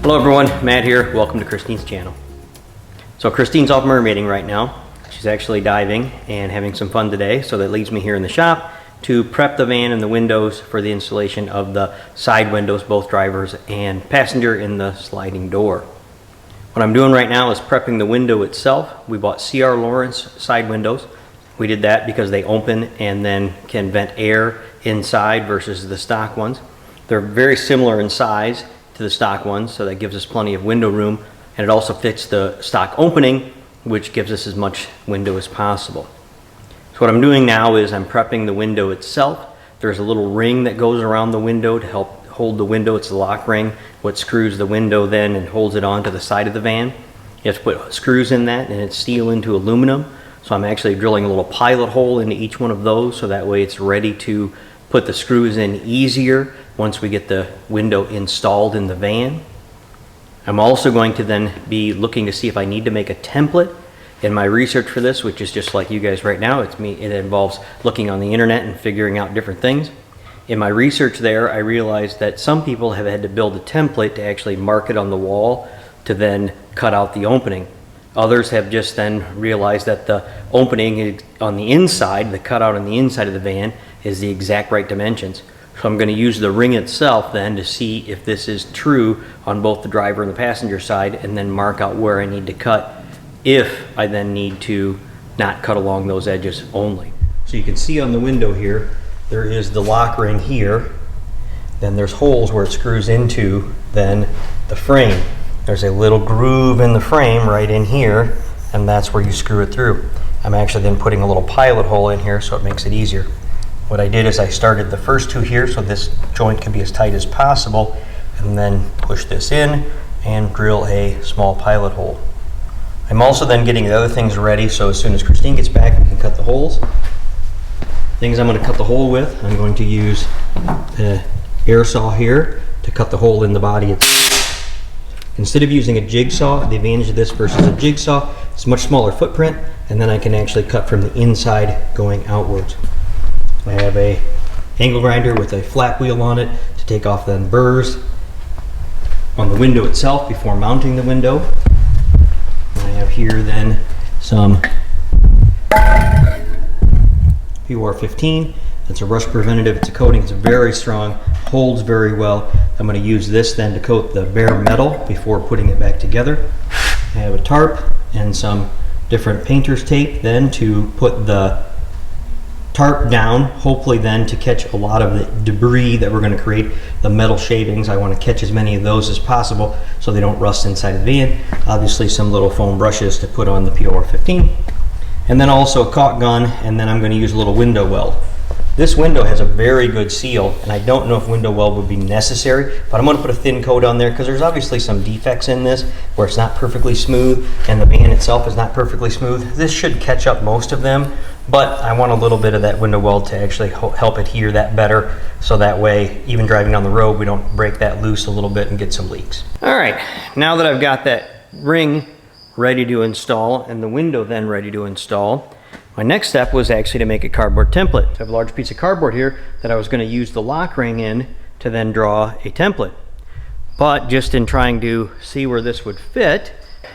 Hello everyone, Matt here. Welcome to Christine's channel. So Christine's off mermaiding right now. She's actually diving and having some fun today, so that leaves me here in the shop to prep the van and the windows for the installation of the side windows, both drivers and passenger, in the sliding door. What I'm doing right now is prepping the window itself. We bought C.R. Lawrence side windows. We did that because they open and then can vent air inside versus the stock ones. They're very similar in size to the stock ones, so that gives us plenty of window room, and it also fits the stock opening, which gives us as much window as possible. So what I'm doing now is I'm prepping the window itself. There's a little ring that goes around the window to help hold the window. It's the lock ring, what screws the window then and holds it onto the side of the van. You have to put screws in that, and it's steel into aluminum. So I'm actually drilling a little pilot hole into each one of those, so that way it's ready to put the screws in easier once we get the window installed in the van. I'm also going to then be looking to see if I need to make a template. In my research for this, which is just like you guys right now, it involves looking on the internet and figuring out different things. In my research there, I realized that some people have had to build a template to actually mark it on the wall to then cut out the opening. Others have just then realized that the opening on the inside, the cutout on the inside of the van, is the exact right dimensions. So I'm going to use the ring itself then to see if this is true on both the driver and the passenger side, and then mark out where I need to cut if I then need to not cut along those edges only. So you can see on the window here, there is the lock ring here. Then there's holes where it screws into then the frame. There's a little groove in the frame right in here, and that's where you screw it through. I'm actually then putting a little pilot hole in here so it makes it easier. What I did is I started the first two here so this joint can be as tight as possible, and then push this in and drill a small pilot hole. I'm also then getting the other things ready, so as soon as Christine gets back we can cut the holes. Things I'm going to cut the hole with, I'm going to use an air saw here to cut the hole in the body itself. Instead of using a jigsaw, the advantage of this versus a jigsaw, it's a much smaller footprint, and then I can actually cut from the inside going outwards. I have a angle grinder with a flat wheel on it to take off the burrs on the window itself before mounting the window. I have here then some PR15. It's a rust preventative. It's a coating. It's very strong, holds very well. I'm going to use this then to coat the bare metal before putting it back together. I have a tarp and some different painter's tape then to put the tarp down, hopefully then to catch a lot of the debris that we're going to create, the metal shavings. I want to catch as many of those as possible so they don't rust inside the van. Obviously some little foam brushes to put on the PR15. And then also a caulk gun, and then I'm going to use a little window weld. This window has a very good seal, and I don't know if window weld would be necessary, but I'm going to put a thin coat on there because there's obviously some defects in this where it's not perfectly smooth and the van itself is not perfectly smooth. This should catch up most of them, but I want a little bit of that window weld to actually help adhere that better, so that way even driving down the road we don't break that loose a little bit and get some leaks. All right, now that I've got that ring ready to install and the window then ready to install, my next step was actually to make a cardboard template. I have a large piece of cardboard here that I was going to use the lock ring in to then draw a template. But just in trying to see where this would fit,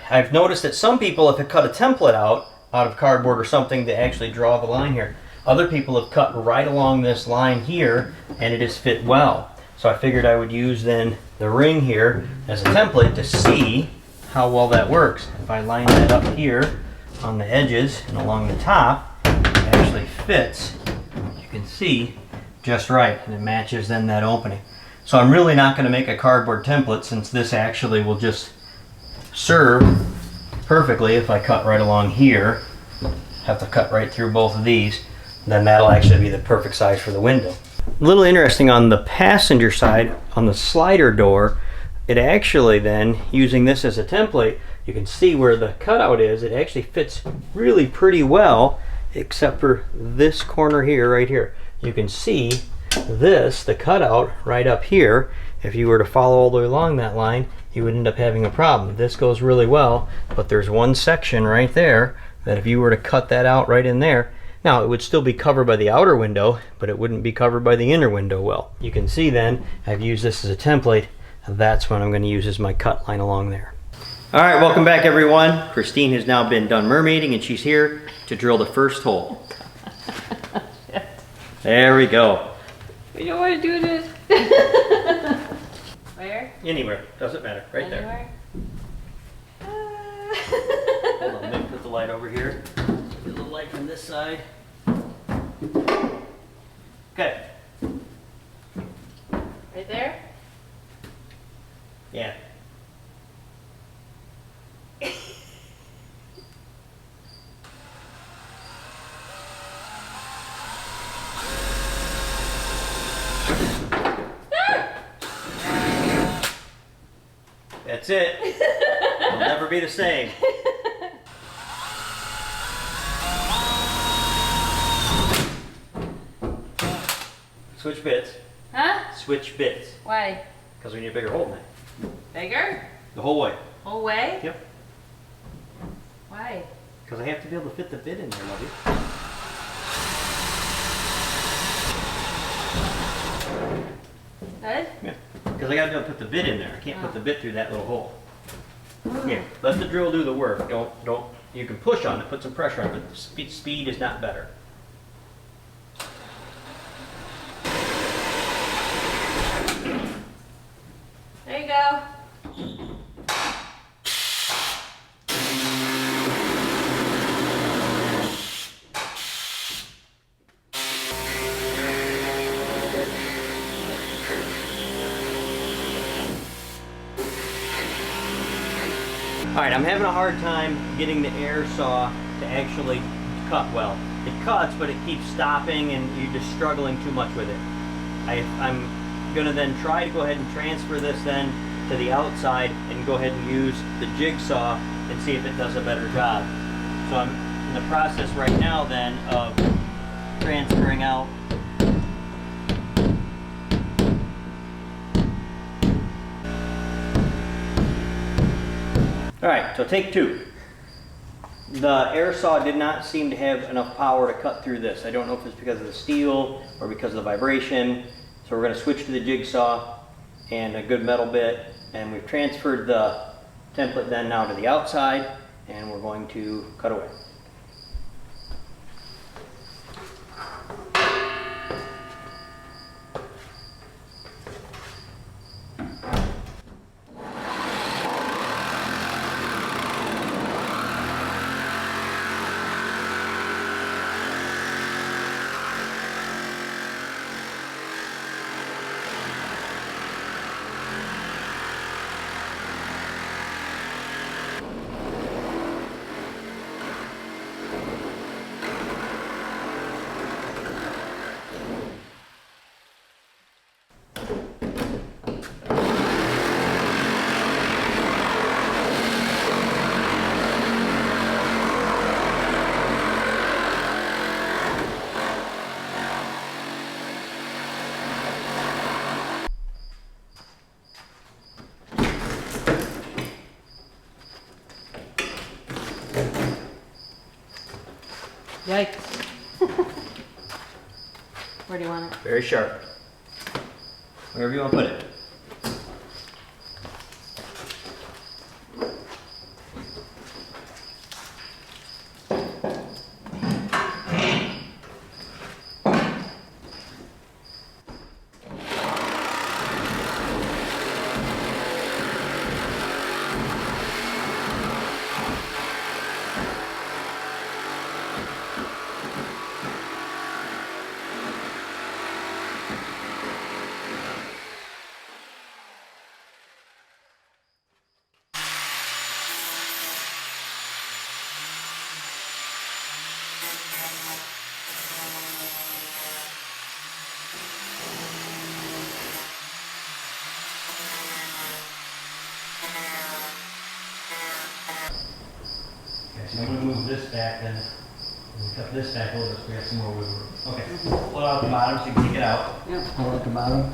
I've noticed that some people have cut a template out of cardboard or something to actually draw the line here. Other people have cut right along this line here, and it has fit well. So I figured I would use then the ring here as a template to see how well that works. If I line that up here on the edges and along the top, it actually fits, you can see, just right, and it matches then that opening. So I'm really not going to make a cardboard template, since this actually will just serve perfectly. If I cut right along here, have to cut right through both of these, then that'll actually be the perfect size for the window. A little interesting on the passenger side, on the slider door, it actually then, using this as a template, you can see where the cutout is. It actually fits really pretty well, except for this corner here, right here. You can see this, the cutout right up here. If you were to follow all the way along that line, you would end up having a problem. This goes really well, but there's one section right there that if you were to cut that out right in there, now it would still be covered by the outer window, but it wouldn't be covered by the inner window well. You can see then, I've used this as a template. That's what I'm going to use as my cut line along there. All right, welcome back everyone. Christine has now been done mermaiding and she's here to drill the first hole. There we go. We don't want to do this. Where? Anywhere, doesn't matter, right Anywhere? there. Hold on, let me put the light over here. Get a little light from this side. Okay. Right there? Yeah. That's it. It'll never be the same. Switch bits. Huh? Switch bits. Why? Because we need a bigger hole in it. Bigger? The whole way. Whole way? Yep. Why? Because I have to be able to fit the bit in there, lovey. Good? Yeah. Because I got to be able to put the bit in there. I can't put the bit through that little hole. Here, let the drill do the work. Don't. You can push on it, put some pressure on it, but speed is not better. There you go. All right, I'm having a hard time getting the air saw to actually cut well. It cuts, but it keeps stopping and you're just struggling too much with it. I'm gonna then try to go ahead and transfer this then to the outside and go ahead and use the jigsaw and see if it does a better job. So I'm in the process right now then of transferring out. All right, so take two. The air saw did not seem to have enough power to cut through this. I don't know if it's because of the steel or because of the vibration. So we're going to switch to the jigsaw and a good metal bit. And we've transferred the template then now to the outside and we're going to cut away. Yikes. Where do you want it? Very sharp. Wherever you want to put it. So I'm going to move this back then. We'll cut this back a little bit so we have some more wiggle room. Okay, pull it out the bottom so you can take it out. Yep. Pull at the bottom.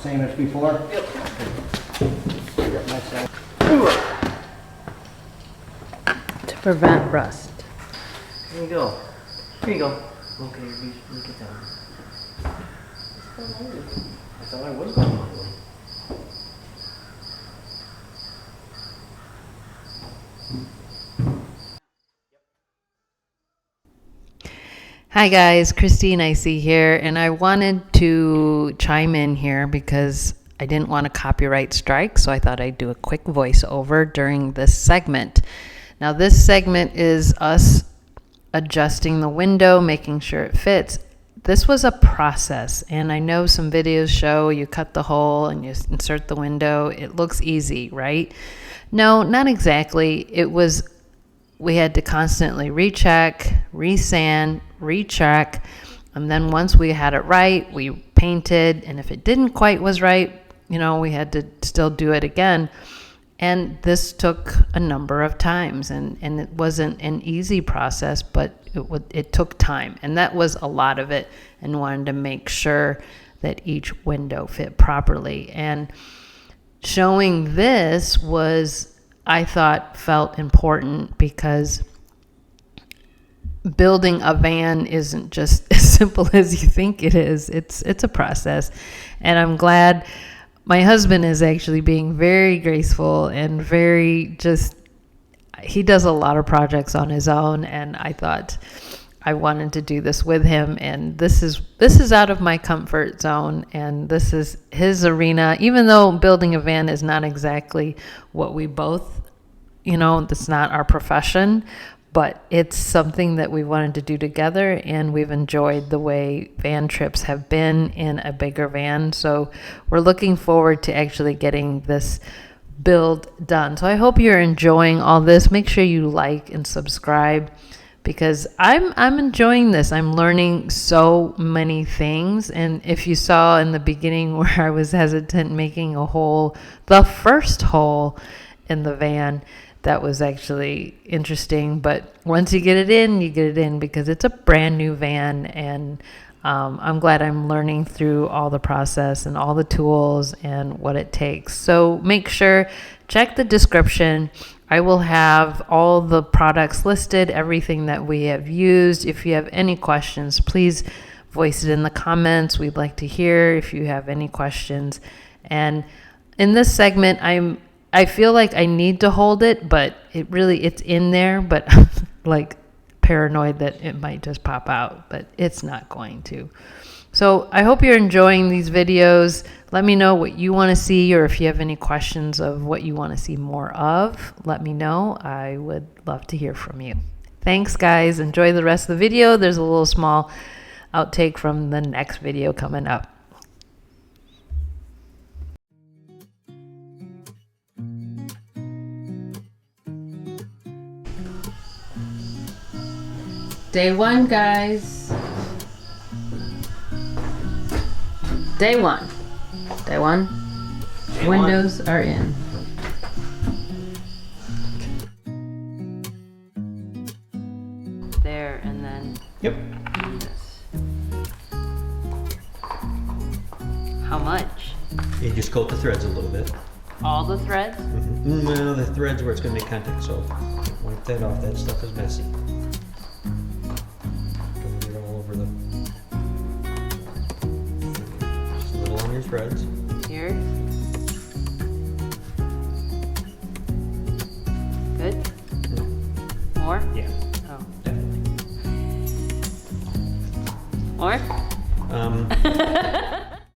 Same as before? Yep. Get my side. To prevent rust. There you go. Here you go. Okay, look at that. I thought I was going my way. Hi guys, Christine Icy here, and I wanted to chime in here because I didn't want a copyright strike, so I thought I'd do a quick voiceover during this segment. Now this segment is us adjusting the window, making sure it fits. This was a process, and I know some videos show you cut the hole and you insert the window. It looks easy, right? No, not exactly. We had to constantly recheck, resand, recheck, and then once we had it right, we painted, and if it didn't quite was right, we had to still do it again. And this took a number of times, and it wasn't an easy process, but it took time, and that was a lot of it, and wanted to make sure that each window fit properly. And showing this I thought felt important because building a van isn't just as simple as you think it is. It's a process, and I'm glad my husband is actually being very graceful and he does a lot of projects on his own, and I thought I wanted to do this with him, and this is out of my comfort zone, and this is his arena. Even though building a van is not exactly what we both, that's not our profession, but it's something that we wanted to do together, and we've enjoyed the way van trips have been in a bigger van. So we're looking forward to actually getting this build done. So I hope you're enjoying all this. Make sure you like and subscribe, because I'm enjoying this. I'm learning so many things. And if you saw in the beginning where I was hesitant making the first hole in the van, that was actually interesting. But once you get it in, because it's a brand new van, and I'm glad I'm learning through all the process and all the tools and what it takes. So make sure, check the description. I will have all the products listed, everything that we have used. If you have any questions, please voice it in the comments. We'd like to hear if you have any questions. And in this segment, I feel like I need to hold it, but it's in there, but I'm like paranoid that it might just pop out, but it's not going to. So I hope you're enjoying these videos. Let me know what you want to see, or if you have any questions of what you want to see more of, let me know. I would love to hear from you. Thanks, guys. Enjoy the rest of the video. There's a little small outtake from the next video coming up. Day one, guys. Day one. Windows are in. There, and then Yep. this. How much? You just coat the threads a little bit. All the threads? Well, the threads where it's going to make contact, so wipe that off. That stuff is messy. Don't get it all over just a little on your threads. Here. Good? More? Yeah, Oh. definitely. More?